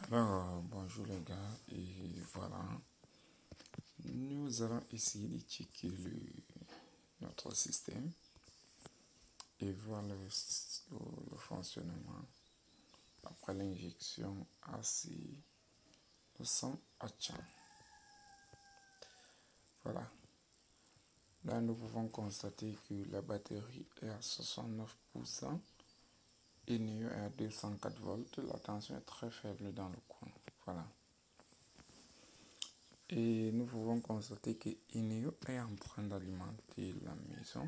Alors, bonjour les gars, et voilà, nous allons essayer de checker notre système et voir le fonctionnement. Après l'injection AC, nous sommes à Tcham. Voilà, là nous pouvons constater que la batterie est à 69% et NIO est à 204 volts, la tension est très faible dans le coin. Voilà. Et nous pouvons constater que Ineo est en train d'alimenter la maison,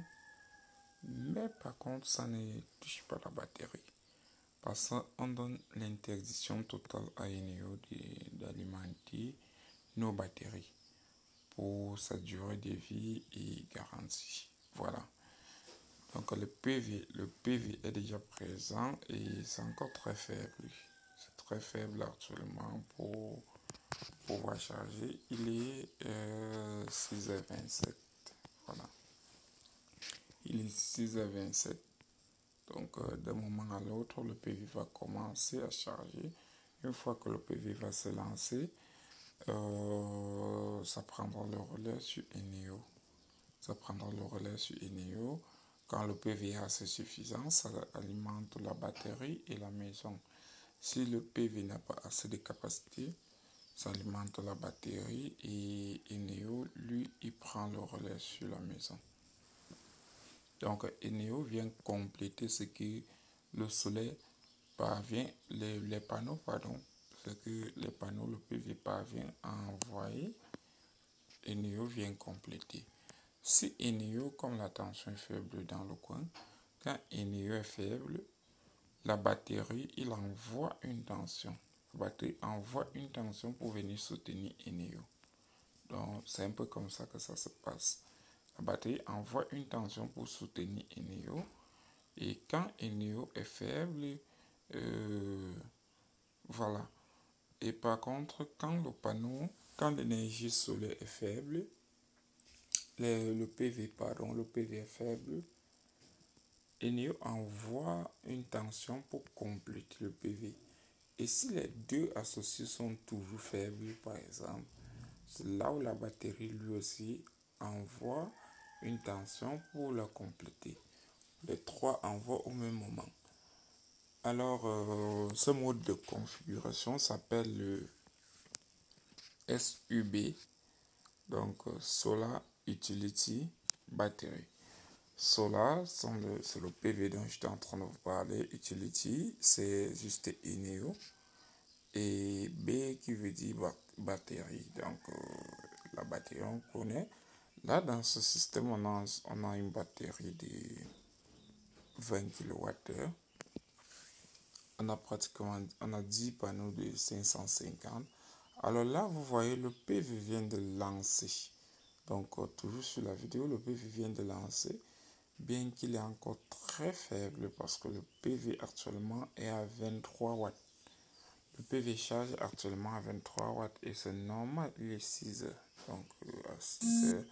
mais par contre ça ne touche pas la batterie, parce qu'on donne l'interdiction totale à Ineo d'alimenter nos batteries pour sa durée de vie et garantie. Voilà. Donc le PV est déjà présent et c'est encore très faible. C'est très faible actuellement pour pouvoir charger. Il est 6h27. Voilà. Il est 6h27. Donc d'un moment à l'autre, le PV va commencer à charger. Une fois que le PV va se lancer, ça prendra le relais sur Eneo. Ça prendra le relais sur Eneo. Quand le PV est assez suffisant, ça alimente la batterie et la maison. Si le PV n'a pas assez de capacité, ça alimente la batterie et Eneo, lui, il prend le relais sur la maison. Donc Eneo vient compléter ce que le soleil parvient, les panneaux, pardon, ce que les panneaux, le PV parvient à envoyer, Eneo vient compléter. Si Eneo, comme la tension est faible dans le coin, quand Eneo est faible, la batterie, il envoie une tension. La batterie envoie une tension pour venir soutenir Eneo. Donc, c'est un peu comme ça que ça se passe. La batterie envoie une tension pour soutenir Eneo. Et quand Eneo est faible, voilà. Et par contre, quand l'énergie solaire est faible, le PV est faible, Eneo envoie une tension pour compléter le PV. Et si les deux associés sont toujours faibles, par exemple, c'est là où la batterie lui aussi envoie une tension pour la compléter. Les trois envoient au même moment. Alors, ce mode de configuration s'appelle le SUB, donc Solar Utility Battery. Solar, c'est le PV dont j'étais en train de vous parler. Utility, c'est juste Eneo. Et B qui veut dire batterie. Donc, la batterie, on connaît. Là, dans ce système, on a une batterie de 20 kWh. On a 10 panneaux de 550. Alors là, vous voyez, le PV vient de lancer. Donc, toujours sur la vidéo, le PV vient de lancer. Bien qu'il est encore très faible parce que le PV actuellement est à 23 watts. Le PV charge actuellement à 23 watts et c'est normal, il est 6 heures. Donc, à 6 heures,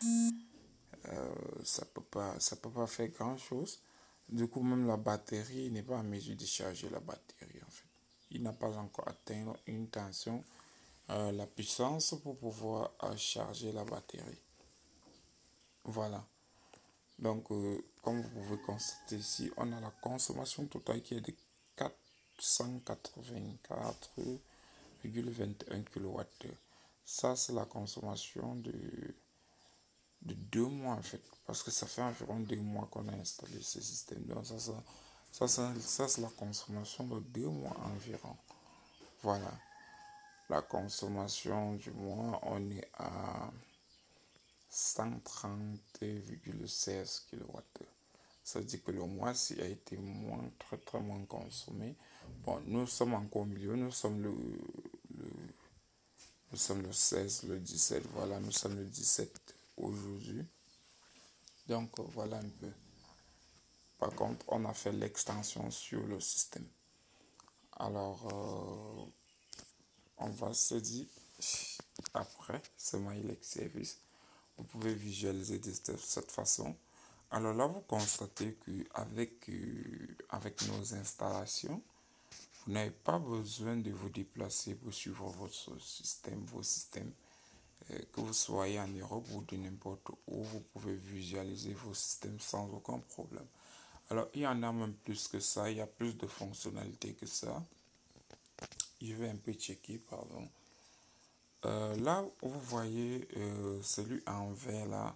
ça peut pas faire grand chose. Du coup, même la batterie n'est pas en mesure de charger la batterie en fait. Il n'a pas encore atteint une tension, la puissance pour pouvoir charger la batterie. Voilà. Donc, comme vous pouvez constater ici, on a la consommation totale qui est de 484,21 kWh. Ça, c'est la consommation de 2 mois en fait, parce que ça fait environ 2 mois qu'on a installé ce système. Donc ça c'est la consommation de 2 mois environ. Voilà, la consommation du mois, on est à 130,16 kWh. Ça veut dire que le mois-ci a été très très moins consommé. Bon, nous sommes encore au milieu, nous sommes le 16, le 17, voilà, nous sommes le 17 aujourd'hui. Donc voilà un peu. Par contre, on a fait l'extension sur le système. Alors, on va se dire après ce Mailek Service. Vous pouvez visualiser de cette façon. Alors là, vous constatez qu'avec avec nos installations, Vous n'avez pas besoin de vous déplacer pour suivre vos systèmes. Que vous soyez en Europe ou de n'importe où, vous pouvez visualiser vos systèmes sans aucun problème. Alors, il y en a même plus que ça, il y a plus de fonctionnalités que ça. Je vais un peu checker, pardon. Là, vous voyez celui en vert là,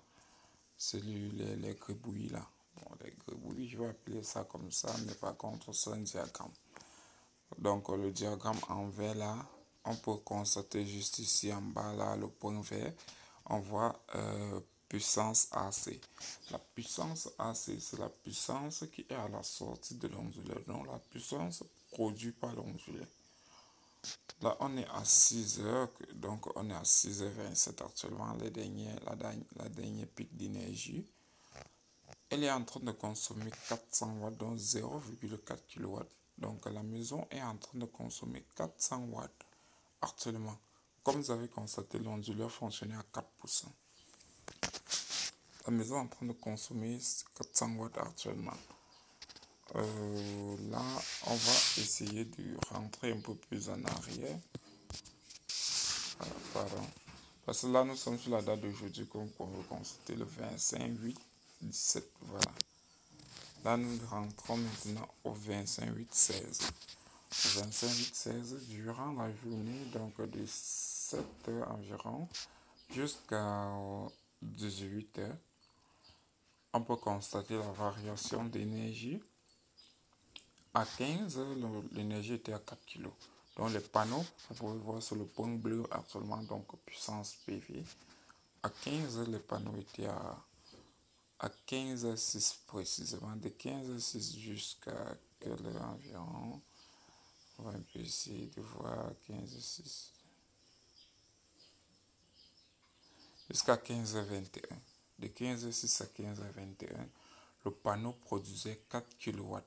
les gribouillis là. Bon, les gribouillis, je vais appeler ça comme ça, mais par contre, c'est un diagramme. Donc, le diagramme en vert là, on peut constater juste ici en bas là, le point vert, on voit puissance AC. La puissance AC, c'est la puissance qui est à la sortie de l'onduleur, donc la puissance produite par l'onduleur. Là, on est à 6 heures, donc on est à 6h27 actuellement, la dernière pic d'énergie. Elle est en train de consommer 400 watts, donc 0,4 kW. Donc la maison est en train de consommer 400 watts actuellement. Comme vous avez constaté, l'onduleur fonctionnait à 4%. La maison est en train de consommer 400 watts actuellement. Là, on va essayer de rentrer un peu plus en arrière. Pardon. Parce que là, nous sommes sur la date d'aujourd'hui, comme on veut constater, le 25/8/17. Voilà. Là, nous rentrons maintenant au 25/8/16. 25/8/16, durant la journée, donc de 7 heures environ jusqu'à 18 heures, on peut constater la variation d'énergie. À 15 heures, l'énergie était à 4 kg. Donc les panneaux, vous pouvez voir sur le point bleu actuellement, donc puissance PV. À 15 heures, les panneaux étaient à 15h06 précisément, de 15h06 jusqu'à quelle heure environ? On va un peu essayer de voir 15h06. Jusqu'à 15h21. De 15h06 à 15h21, le panneau produisait 4 kW.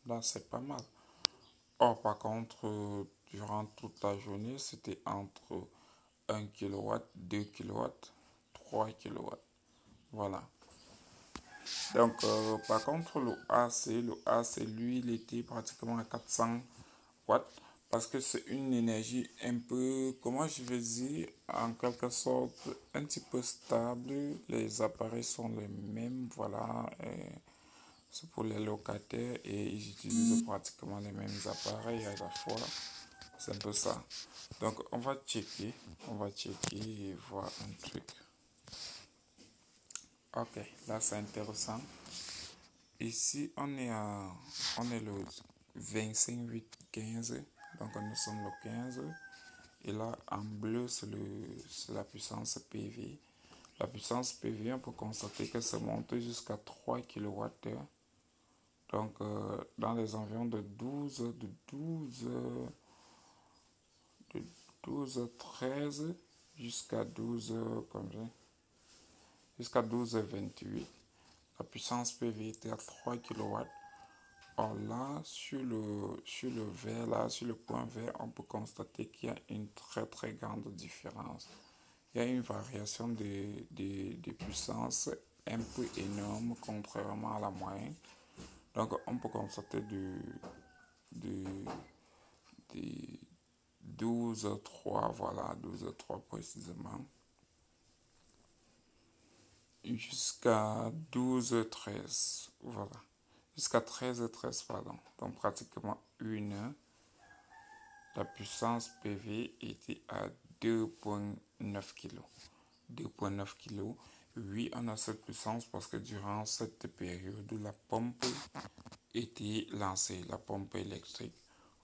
Là, c'est pas mal. Or, par contre, durant toute la journée, c'était entre 1 kW, 2 kW, 3 kW. Voilà. Donc, par contre, le AC, lui, il était pratiquement à 400 watts parce que c'est une énergie un peu, comment je vais dire, en quelque sorte, un petit peu stable. Les appareils sont les mêmes, voilà. C'est pour les locataires et ils utilisent pratiquement les mêmes appareils à la fois. C'est un peu ça. Donc, on va checker et voir un truc. Ok, là c'est intéressant. Ici, on est le 25/8/15. Donc, nous sommes le 15. Et là, en bleu, c'est la puissance PV. La puissance PV, on peut constater que c'est monté jusqu'à 3 kWh. Donc, dans les environs de 12h13 jusqu'à 12h28. La puissance PV était à 3 kW. Or là, sur le vert, là, sur le point vert, on peut constater qu'il y a une très très grande différence. Il y a une variation de puissance un peu énorme contrairement à la moyenne. Donc on peut constater de 12h03, voilà, 12h03 précisément, jusqu'à 12h13, voilà. Jusqu'à 13h13, pardon. Donc pratiquement une heure. La puissance PV était à 2,9 kg. 2,9 kg. Oui, on a cette puissance parce que durant cette période, la pompe était lancée, la pompe électrique.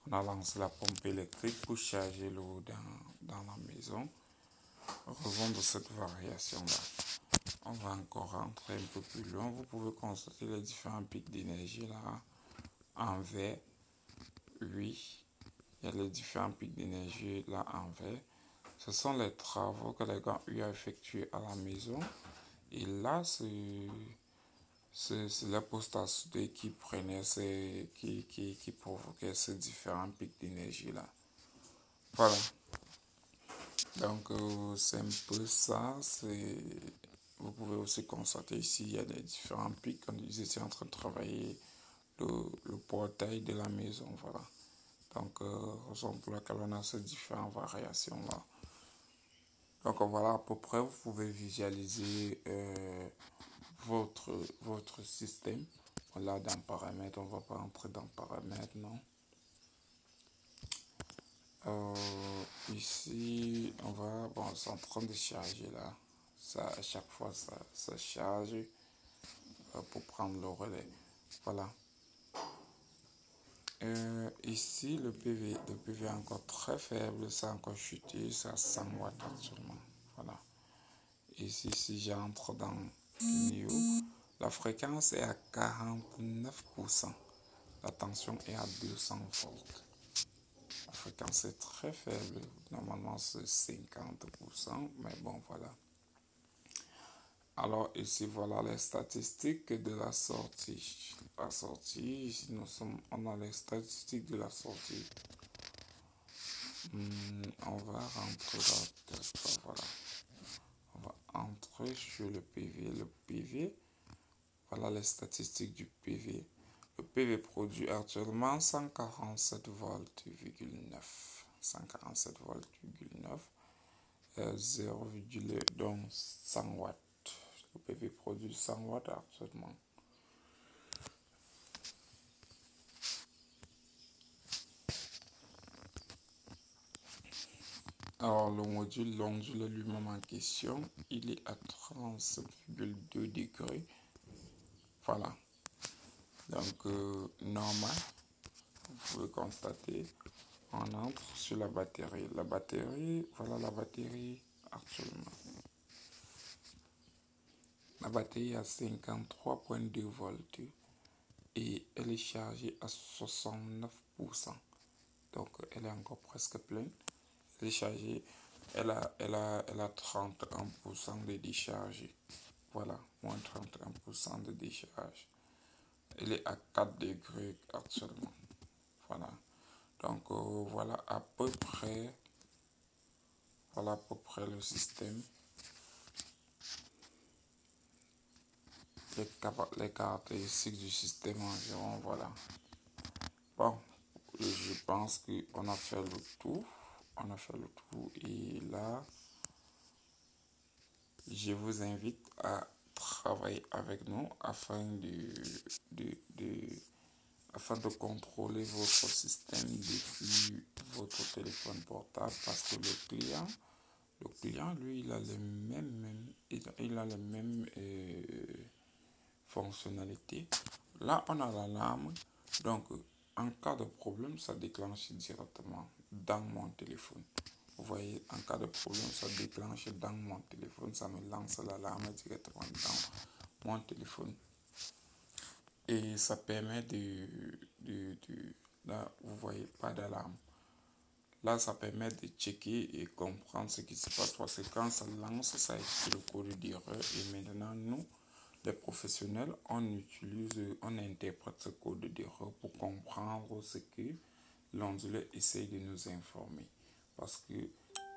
On a lancé la pompe électrique pour charger l'eau dans la maison. Raison de cette variation-là. On va encore rentrer un peu plus loin. Vous pouvez constater les différents pics d'énergie là en vert. Oui, il y a les différents pics d'énergie là en vert. Ce sont les travaux que les gars ont eu à effectuer à la maison. Et là, c'est la postage qui prenait qui provoquait ces différents pics d'énergie là. Voilà. Donc, c'est un peu ça. Vous pouvez aussi constater ici, il y a des différents pics quand ils étaient en train de travailler le portail de la maison. Voilà. Donc, raison pour laquelle on a ces différentes variations-là. Donc, voilà à peu près, vous pouvez visualiser votre système. Voilà, dans paramètres, on ne va pas entrer dans paramètres, non. Ici, on va, bon, c'est en train de charger là. Ça, à chaque fois, ça charge pour prendre le relais. Voilà. Ici, le PV est encore très faible, ça a encore chuté, c'est à 100 watts actuellement. Voilà. Ici, si j'entre dans Neo, la fréquence est à 49%. La tension est à 200 volts. La fréquence est très faible, normalement c'est 50%, mais bon, voilà. Alors ici, voilà les statistiques de la sortie. La sortie, ici on a les statistiques de la sortie. On va rentrer dans le test, voilà. On va entrer sur le PV. Le PV, voilà les statistiques du PV. Le PV produit actuellement 147 volts,9. 147 volts,9. 0,100 watts. Le PV produit 100 watts actuellement. Alors, le module l'ondule lui-même en question, il est à 30,2 degrés. Voilà. Donc, normal, vous pouvez constater, on entre sur la batterie. La batterie, voilà la batterie actuellement. La batterie a 53,2 volts et elle est chargée à 69%. Donc, elle est encore presque pleine. Elle est chargée, elle a 31% de décharge. Voilà, moins 31% de décharge. Elle est à 4 degrés actuellement. Voilà. Donc, voilà à peu près le système. Les caractéristiques du système environ, voilà. Bon, je pense qu'on a fait le tour. On a fait le tour et là, je vous invite à travailler avec nous afin de contrôler votre système depuis votre téléphone portable parce que le client lui, il a les mêmes fonctionnalités. Là, on a l'alarme. Donc, en cas de problème, ça déclenche directement dans mon téléphone. Vous voyez, en cas de problème, ça déclenche dans mon téléphone. Ça me lance l'alarme directement dans mon téléphone. Et ça permet là, vous voyez, pas d'alarme. Là, ça permet de checker et comprendre ce qui se passe. Parce que quand ça lance, ça écrit le code d'erreur. Et maintenant, nous, les professionnels, on interprète ce code d'erreur pour comprendre ce que l'onduleur essaye de nous informer. Parce que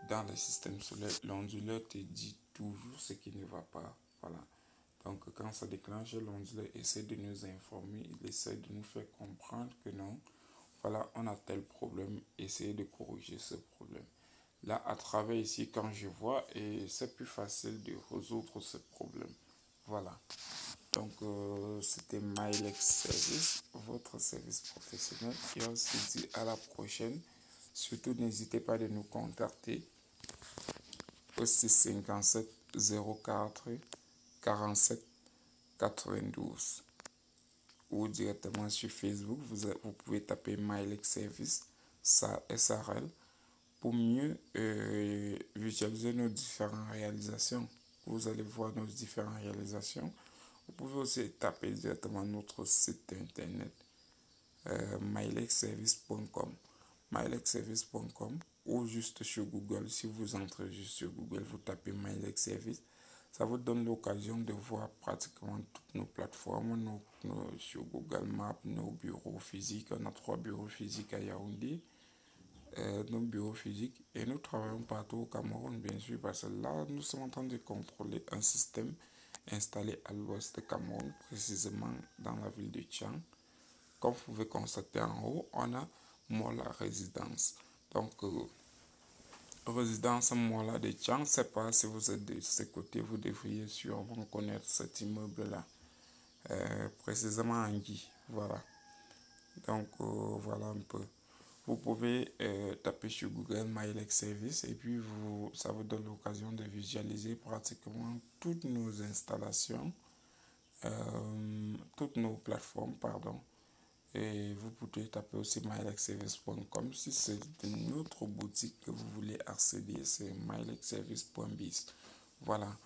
dans le système solaire, l'onduleur te dit toujours ce qui ne va pas. Voilà. Donc, quand ça déclenche, l'onduleur essaie de nous informer, il essaie de nous faire comprendre que non, voilà, on a tel problème, essayez de corriger ce problème. Là, à travers ici, quand je vois, et c'est plus facile de résoudre ce problème. Voilà. Donc, c'était Milex Service, votre service professionnel. Et on se dit à la prochaine. Surtout, n'hésitez pas de nous contacter au 657 04 47 92 ou directement sur Facebook. Vous pouvez taper Milex Service SRL pour mieux visualiser nos différentes réalisations. Vous allez voir nos différentes réalisations. Vous pouvez aussi taper directement notre site internet mylexservice.com mylexservice.com ou juste sur Google. Si vous entrez juste sur Google, vous tapez Milex Service. Ça vous donne l'occasion de voir pratiquement toutes nos plateformes sur Google Maps, nos bureaux physiques. On a 3 bureaux physiques à Yaoundé. Nos bureaux physiques et nous travaillons partout au Cameroun, bien sûr, parce que là, nous sommes en train de contrôler un système installé à l'ouest du Cameroun, précisément dans la ville de Tchang. Comme vous pouvez constater en haut, on a Mola Résidence. Donc, résidence Mola de Tian, je ne sais pas si vous êtes de ce côté, vous devriez sûrement connaître cet immeuble-là, précisément à Anguille. Voilà. Donc, voilà un peu. Vous pouvez taper sur Google My Lex Service et puis ça vous donne l'occasion de visualiser pratiquement toutes nos installations, toutes nos plateformes, pardon. Et vous pouvez taper aussi mylexservice.com si c'est une autre boutique que vous voulez accéder, c'est mylexservice.biz. Voilà.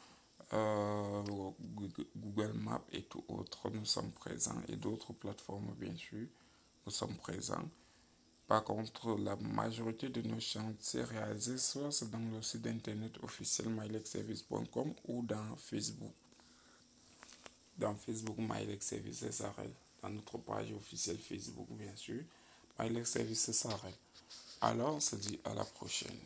Google Maps et tout autre, nous sommes présents. Et d'autres plateformes, bien sûr, nous sommes présents. Par contre, la majorité de nos chantiers réalisés soit dans le site internet officiel mylexservice.com ou dans Facebook. Dans Facebook, MyLexService SARL. Dans notre page officielle Facebook, bien sûr, MyLexService SARL. Alors, on se dit à la prochaine.